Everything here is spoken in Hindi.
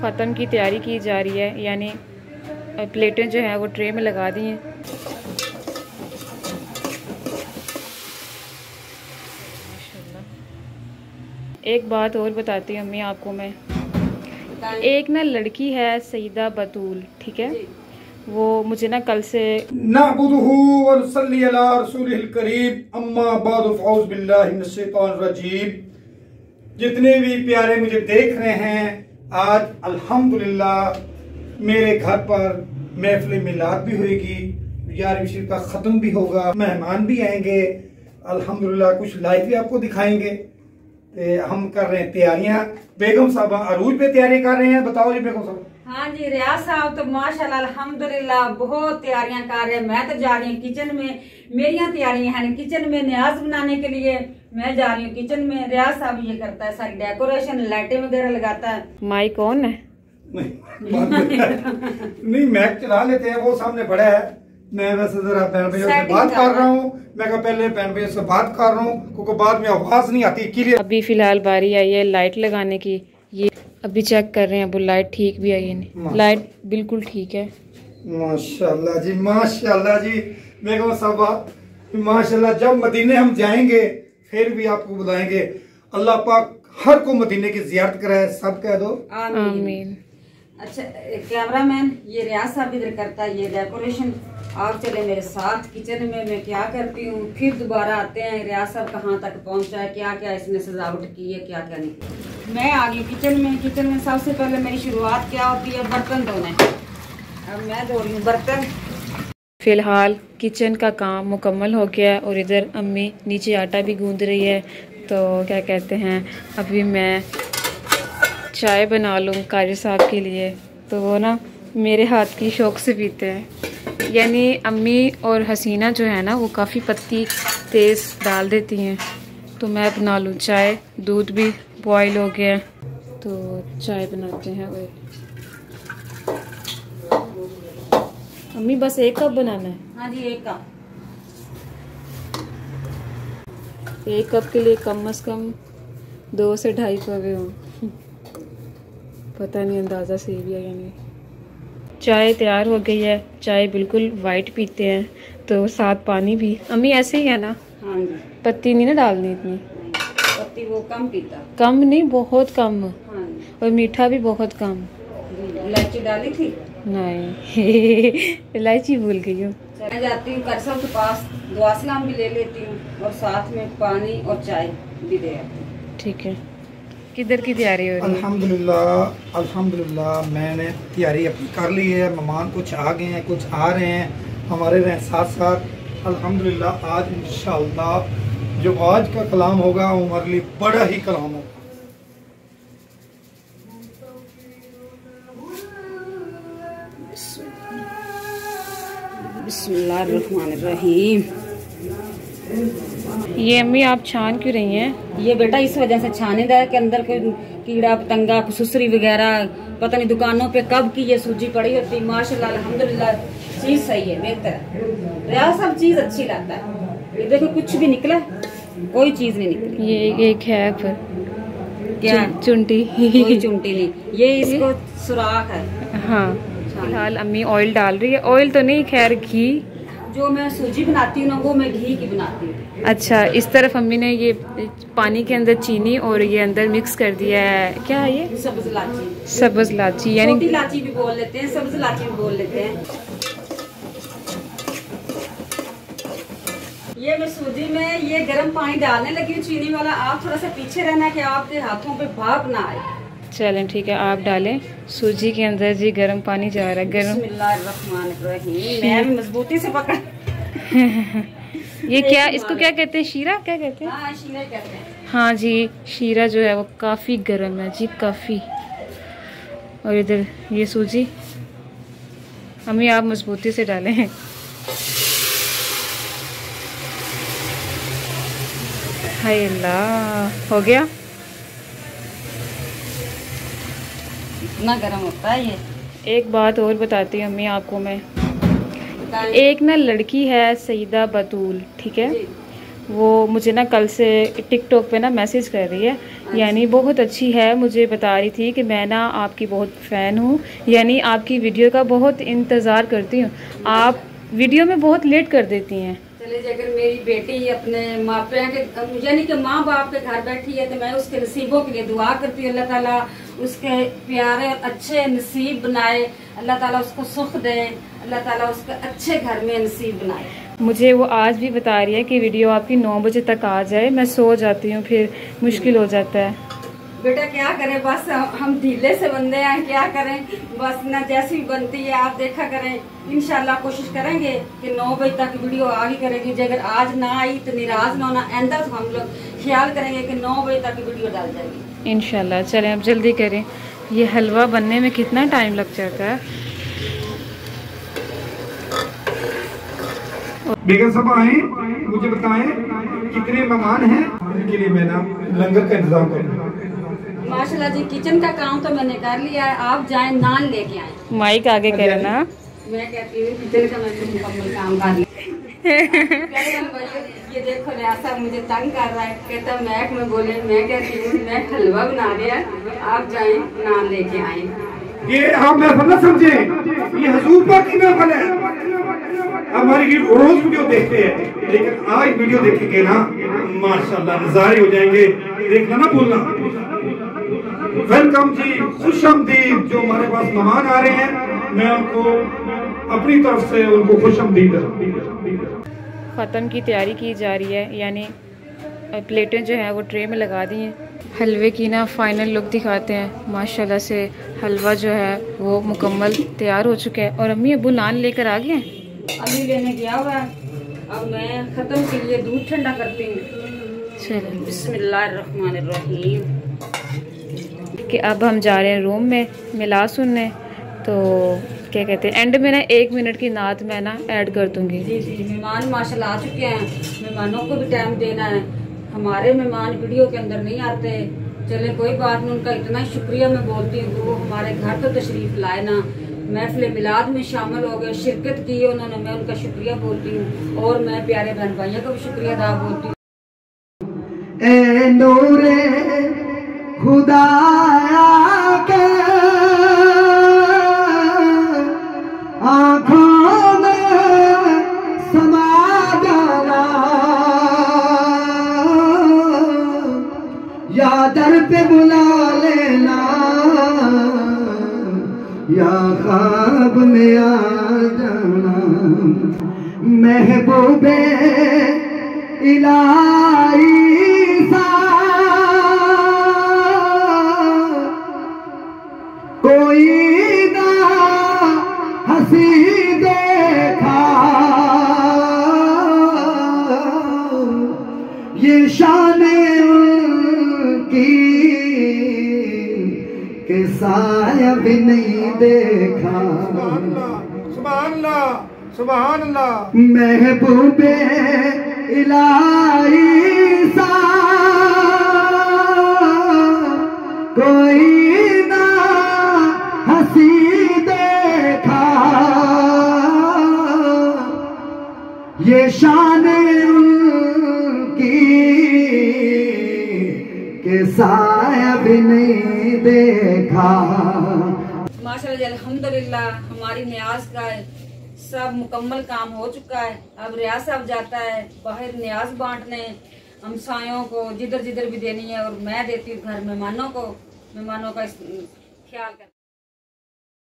ख़त्म की तैयारी की जा रही है, यानी प्लेटें जो हैं वो ट्रे में लगा दी हैं। एक बात और बताती हूँ अम्मी आपको मैं, एक ना लड़की है सईदा बतूल, ठीक है, वो मुझे ना कल से नअबुदुहु व नुसल्ली अला रसूलिल करीम अम्मा बाद फौज बिल्लाहि मिनश शैतानिर रजीम। जितने भी प्यारे मुझे देख रहे हैं, आज अल्हम्दुलिल्लाह मेरे घर पर महफिल मिलाद भी होगी, 11वीं शरीफ का ख़त्म भी होगा, मेहमान भी आएंगे अल्हम्दुलिल्लाह, कुछ लाइव भी आपको दिखाएंगे। हम कर रहे हैं तैयारियां। बेगम साहब अरूज पे तैयारी कर रहे हैं, बताओ जी बेगम साहब। हाँ जी, रियाज साहब तो माशाल्लाह अल्हम्दुलिल्लाह बहुत तैयारियां कर रहे हैं। मैं तो जा रही हूँ किचन में, मेरी तैयारियां हैं किचन में न्याज बनाने के लिए। मैं जा रही हूँ किचन में, रियाज साहब ये करता है सारी डेकोरेशन, लाइटें वगैरह लगाता है। माइक ऑन है? नहीं मैक चला लेते हैं, वो सामने पड़ा है। मैं वैसे जरा बहन भैया से बात कर रहा हूँ, मैं कहा पहले बहन भैया से बात कर रहा हूँ क्योंकि बाद में आवाज नहीं आती क्लियर। अभी फिलहाल बारी आई है लाइट लगाने की, ये अभी चेक कर रहे हैं वो लाइट ठीक भी आई है नहीं। लाइट बिल्कुल ठीक है, माशाल्लाह जी, माशाल्लाह जी बेगम साहब माशाल्लाह। जब मदीने हम जाएंगे फिर भी आपको बुलाएंगे। अल्लाह पाक हर को मदीने की जियारत कराए, सब कह दो आमीन। अच्छा कैमरामैन ये रियाज साहब इधर करता है ये डेकोरेशन। आप चले मेरे साथ किचन में, मैं क्या करती हूँ, फिर दोबारा आते हैं रियाज साहब कहाँ तक पहुँचा है, क्या क्या इसने सजावट की है, क्या क्या नहीं। मैं आ गई किचन में। किचन में सबसे पहले मेरी शुरुआत क्या होती है, बर्तन धोने। अब मैं धो रही हूँ बर्तन। फिलहाल किचन का काम मुकम्मल हो गया है और इधर अम्मी नीचे आटा भी गूंद रही है। तो क्या कहते हैं, अभी मैं चाय बना लूँ कारी साहब के लिए, तो वो ना मेरे हाथ की शौक से पीते हैं। यानी अम्मी और हसीना जो है ना वो काफ़ी पत्ती तेज़ डाल देती हैं। तो मैं बना लूँ चाय, दूध भी बॉयल हो गया है, तो चाय बनाते हैं। वही अम्मी बस एक कप बनाना है? हाँ जी एक कप। एक कप के लिए कम से कम 2 से 2.5 कप हो, पता नहीं अंदाज़ा सही भी है या नहीं। चाय तैयार हो गई है, चाय बिल्कुल वाइट पीते हैं, तो साथ पानी भी। अम्मी ऐसे ही है ना? हाँ जी। पत्ती नहीं ना डालनी इतनी? पत्ती वो कम पीता। कम नहीं, बहुत कम। हाँ जी। और मीठा भी बहुत कम। इलायची डाली थी? नहीं इलायची भूल गई हूँ। मैं जाती हूँ करसम के पास, दुआ सलाम भी ले लेती हूँ और साथ में पानी और चाय भी दे आती हूँ। ठीक है, किधर की तैयारी हो रही है? अल्हम्दुलिल्लाह अल्हम्दुलिल्लाह मैंने तैयारी अपनी कर ली है। मेहमान कुछ आ गए हैं, कुछ आ रहे हैं, हमारे रहे साथ साथ। अल्हम्दुलिल्लाह आज इंशाअल्लाह जो आज का कलाम होगा वो हमारे लिए बड़ा ही कलाम होगा। बिस्मिल्लाहिर्रहमानिर्रहीम। ये अम्मी आप छान क्यों रही हैं? ये बेटा इस वजह से छानेदार के अंदर कोई कीड़ा पतंगा सुसरी वगैरह पता नहीं दुकानों पे कब की ये सूजी पड़ी होती। माशाल्लाह अल्हम्दुलिल्लाह चीज सही है, बेहतर है। रियाज सब चीज अच्छी लाता है। ये देखो कुछ भी निकला, कोई चीज नहीं निकली। ये एक है पर क्या चुंटी कोई चुंटी नहीं, ये इसको सुराख है। हाँ फिलहाल अम्मी ऑयल डाल रही है। ऑयल तो नहीं, खैर घी। जो मैं सूजी बनाती हूँ ना वो मैं घी की बनाती हूँ। अच्छा, इस तरफ अम्मी ने ये पानी के अंदर चीनी और ये अंदर मिक्स कर दिया है। क्या है ये? सब्ज इलायची। सब्ज इलायची यानी छोटी इलायची भी बोल लेते हैं, सब्ज इलायची भी बोल लेते हैं। ये मैं सूजी में ये गर्म पानी डालने लगी हूँ चीनी वाला। आप थोड़ा सा पीछे रहना कि आपके हाथों पे भाप ना आए। चलें ठीक है, आप डालें। सूजी के अंदर जी गर्म पानी जा रहा है। गर्म बिस्मिल्लाहिर्रहमानिर्रहीम। मैं भी मजबूती से पकड़ ये क्या, इसको क्या कहते हैं? शीरा क्या कहते हैं? हाँ शीरा कहते हैं। हाँ जी, शीरा जो है वो काफ़ी गर्म है जी, काफ़ी। और इधर ये सूजी अम्मी आप मजबूती से डालें। हाय अल्लाह, हो गया। इतना गर्म होता है ये। एक बात और बताती हूँ अम्मी आपको मैं, एक ना लड़की है सईदा बतूल, ठीक है, वो मुझे ना कल से टिकटॉक पे ना मैसेज कर रही है, यानी बहुत अच्छी है। मुझे बता रही थी कि मैं ना आपकी बहुत फ़ैन हूँ, यानी आपकी वीडियो का बहुत इंतज़ार करती हूँ। आप वीडियो में बहुत लेट कर देती हैं। चले अगर मेरी बेटी अपने माँ पे के यानी कि माँ बाप के घर बैठी है तो मैं उसके नसीबों के लिए दुआ करती हूँ। अल्लाह ताला उसके प्यारे और अच्छे नसीब बनाए, अल्लाह ताला उसको सुख दे, अल्लाह ताला उसके अच्छे घर में नसीब बनाए। मुझे वो आज भी बता रही है कि वीडियो आपकी 9 बजे तक आ जाए, मैं सो जाती हूँ, फिर मुश्किल हो जाता है। बेटा क्या करें, बस हम ढीले से बंदे हैं, क्या करें, बस ना जैसी भी बनती है आप देखा करें। इंशाल्लाह कोशिश करेंगे कि 9 बजे तक वीडियो आगे करेगी। जो अगर आज ना आई तो निराश ना होना, आइंदा तो हम लोग ख्याल करेंगे कि 9 बजे तक वीडियो डाल जाएगी इंशाल्लाह। चलें अब जल्दी करें, ये हलवा बनने में कितना टाइम लग जाता है। बेगम साहब आए, मुझे बताएं कितने मेहमान हैं, उनके लिए मैं ना लंगर का इंतजाम करूँ। माशाल्लाह जी, किचन का काम तो मैंने कर लिया है, आप जाएं नान लेके आए। माइक आगे करना। मैं कहती हूँ किचन का मैंने मुकम्मल काम कर लिया। ये देखो ऐसा मुझे तंग कर रहा है, कहता महक में बोले, मैं कहती हूँ मैं हलवा बना दिया, आप जाएं नान लेके आए। ये आप महफिल न समझे, ये हुजूर पाक की महफिल है। हमारी रोज वीडियो देखते हैं, लेकिन आज वीडियो देखेंगे ना माशाल्लाह नजारे हो जाएंगे। देखना ना भूलना। वेलकम जी, खुश आमदीद। जो हमारे पास मेहमान आ रहे हैं, मैं उनको अपनी तरफ से उनको खुश आमदीद। ख़त्म की तैयारी की जा रही है, यानी प्लेटें जो हैं वो ट्रे में लगा दी हैं। हलवे की ना फाइनल लुक दिखाते हैं। माशाल्लाह से हलवा जो है वो मुकम्मल तैयार हो चुका है और अम्मी अबू नान लेकर आ गए हैं। अभी लेने गया हुआ है, अब मैं ख़त्म के लिए दूध ठंडा करती हूँ। चलिए बिस्मिल्लाहिर्रहमानिर्रहीम। कि अब हम जा रहे हैं रूम में मिला सुनने, तो क्या कहते हैं एंड में ना 1 मिनट की नात मैं ना ऐड कर दूंगी। जी जी, मेहमान माशाल्लाह आ चुके हैं, मेहमानों को भी टाइम देना है। हमारे मेहमान वीडियो के अंदर नहीं आते, चले कोई बात नहीं, उनका इतना ही शुक्रिया मैं बोलती हूँ। वो हमारे घर तो तशरीफ लाए ना, महफिल मिलाद में शामिल हो गए, शिरकत की उन्होंने, मैं उनका शुक्रिया बोलती हूँ। और मैं प्यारे बहन भाइयों का भी शुक्रिया अदा बोलती हूँ। ए नूरे खुदाया के आँखों में समा जाना, या दर पे बुला लेना, या ख्वाब में आ जाना। महबूबे इलाही सा कोई ना हंसी देखा, ये शान उनकी के साया भी नहीं देखा। सुभान अल्लाह, सुभान अल्लाह। महबूबे इलाही सा कोई ना हंसी देखा, ये शान उनकी के साया भी नहीं देखा। माशाल्लाह अल्हम्दुलिल्लाह, हमारी न्याज का सब मुकम्मल काम हो चुका है। अब रियाज साहब जाता है बाहर न्याज बांटने, हमसायों को जिधर जिधर भी देनी है, और मैं देती हूँ घर मेहमानों को, मेहमानों का ख्याल कर।